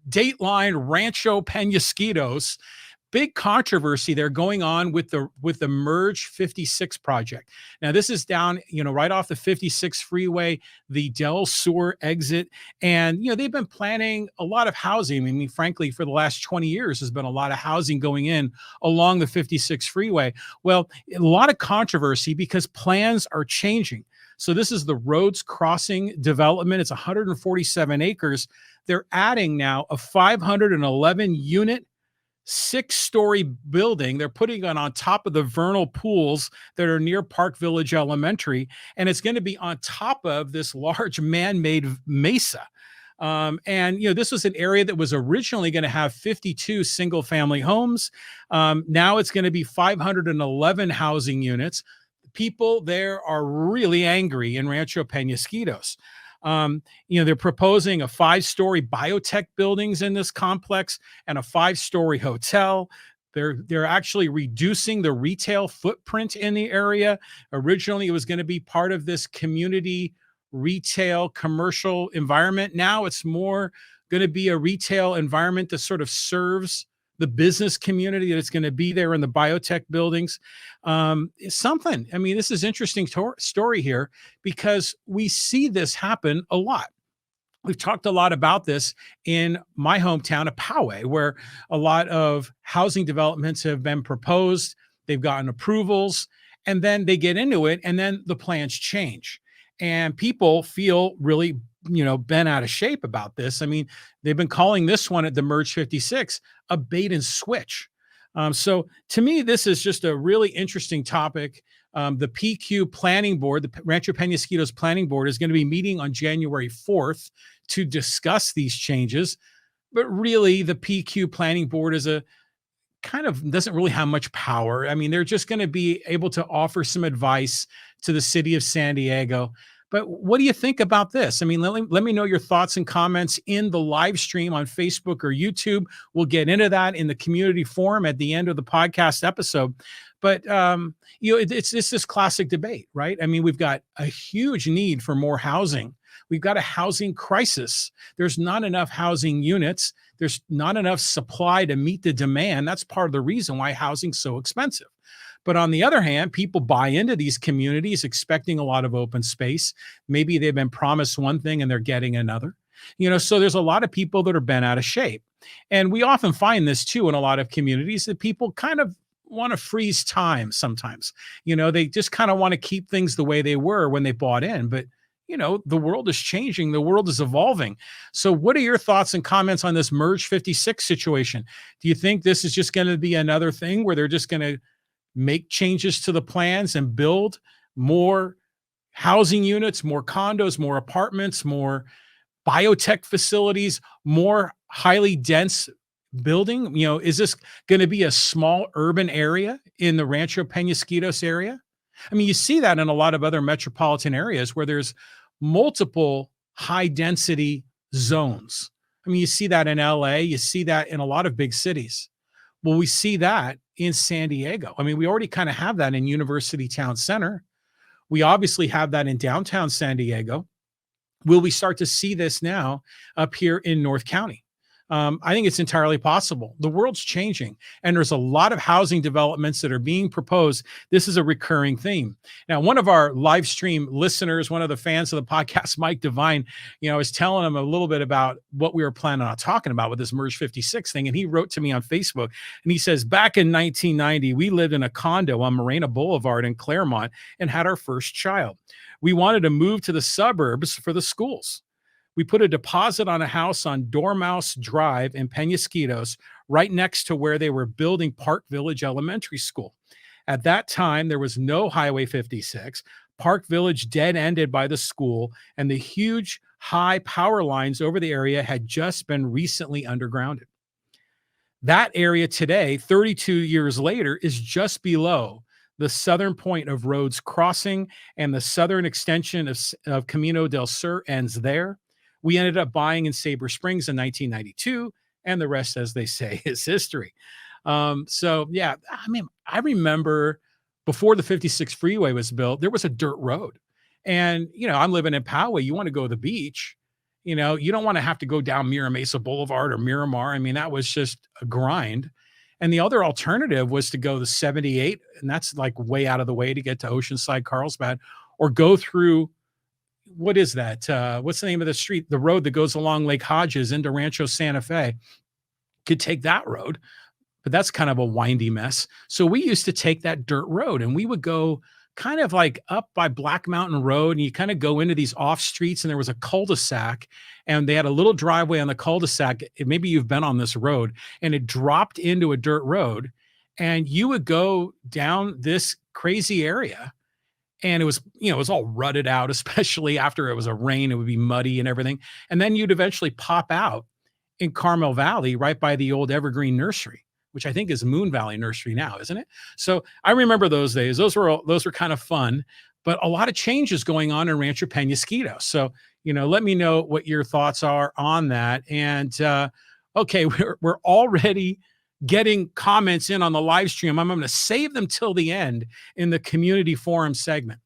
Dateline Rancho Penasquitos. Big controversy there going on with the Merge 56 project. Now this is down, right off the 56 freeway, the Del Sur exit, and they've been planning a lot of housing. I mean, frankly, for the last 20 years, there's been a lot of housing going in along the 56 freeway. Well, a lot of controversy because plans are changing. So this is the Rhodes Crossing development. It's 147 acres. They're adding now a 511 unit 6-story building. They're putting it on top of the vernal pools that are near Park Village Elementary, and it's going to be on top of this large man-made mesa. And this was an area that was originally going to have 52 single-family homes. Now it's going to be 511 housing units. People there are really angry in Rancho Penasquitos. They're proposing a 5-story biotech buildings in this complex and a 5-story hotel. They're actually reducing the retail footprint in the area. Originally, it was going to be part of this community retail commercial environment. Now it's more going to be a retail environment that sort of serves the business community that's going to be there in the biotech buildings. It's something. I mean, this is interesting story here because we see this happen a lot. We've talked a lot about this in my hometown of Poway, where a lot of housing developments have been proposed. They've gotten approvals, and then they get into it, and then the plans change. And people feel really, bent out of shape about this. I mean, they've been calling this one at the Merge 56 a bait and switch. So to me, this is just a really interesting topic. The PQ Planning Board, the Rancho Penasquitos Planning Board, is going to be meeting on January 4th to discuss these changes. But really, the PQ Planning Board is doesn't really have much power. I mean, they're just going to be able to offer some advice to the city of San Diego. But what do you think about this? I mean, let me know your thoughts and comments in the live stream on Facebook or YouTube. We'll get into that in the community forum at the end of the podcast episode. But, it's this classic debate, right? I mean, we've got a huge need for more housing. We've got a housing crisis. There's not enough housing units. There's not enough supply to meet the demand. That's part of the reason why housing's so expensive. But on the other hand, people buy into these communities expecting a lot of open space. Maybe they've been promised one thing and they're getting another. So there's a lot of people that are bent out of shape. And we often find this too in a lot of communities, that people kind of want to freeze time sometimes. They just kind of want to keep things the way they were when they bought in. But the world is changing. The world is evolving. So what are your thoughts and comments on this Merge 56 situation? Do you think this is just going to be another thing where they're just going to make changes to the plans and build more housing units, more condos, more apartments, more biotech facilities, more highly dense building? Is this going to be a small urban area in the Rancho Penasquitos area? I mean, you see that in a lot of other metropolitan areas where there's multiple high density zones. I mean, you see that in LA, you see that in a lot of big cities. Well, we see that in San Diego. I mean, we already kind of have that in University Town Center. We obviously have that in downtown San Diego. Will we start to see this now up here in North County? I think it's entirely possible. The world's changing, and there's a lot of housing developments that are being proposed. This is a recurring theme. Now, one of our live stream listeners, one of the fans of the podcast, Mike Devine, I was telling him a little bit about what we were planning on talking about with this Merge 56 thing, and he wrote to me on Facebook, and he says, back in 1990, we lived in a condo on Morena Boulevard in Claremont and had our first child. We wanted to move to the suburbs for the schools. We put a deposit on a house on Dormouse Drive in Penasquitos, right next to where they were building Park Village Elementary School. At that time, there was no Highway 56. Park Village dead-ended by the school, and the huge high power lines over the area had just been recently undergrounded. That area today, 32 years later, is just below the southern point of Rhodes Crossing, and the southern extension of Camino del Sur ends there. We ended up buying in Sabre Springs in 1992, and the rest, as they say, is history. So, yeah, I mean, I remember before the 56 freeway was built, there was a dirt road. And, I'm living in Poway. You want to go to the beach, You don't want to have to go down Mira Mesa Boulevard or Miramar. I mean, that was just a grind. And the other alternative was to go the 78, and that's like way out of the way to get to Oceanside, Carlsbad, or go through, what is that? What's the name of the street? The road that goes along Lake Hodges into Rancho Santa Fe. Could take that road, but that's kind of a windy mess. So we used to take that dirt road, and we would go kind of like up by Black Mountain Road, and you kind of go into these off streets, and there was a cul-de-sac, and they had a little driveway on the cul-de-sac. Maybe you've been on this road, and it dropped into a dirt road, and you would go down this crazy area, and it was all rutted out, especially after it was a rain. It would be muddy and everything. And then you'd eventually pop out in Carmel Valley, right by the old Evergreen Nursery, which I think is Moon Valley Nursery now, isn't it? So I remember those days. Those were kind of fun, but a lot of changes going on in Rancho Penasquitos. So let me know what your thoughts are on that. And okay, we're already getting comments in on the live stream. I'm going to save them till the end in the community forum segment.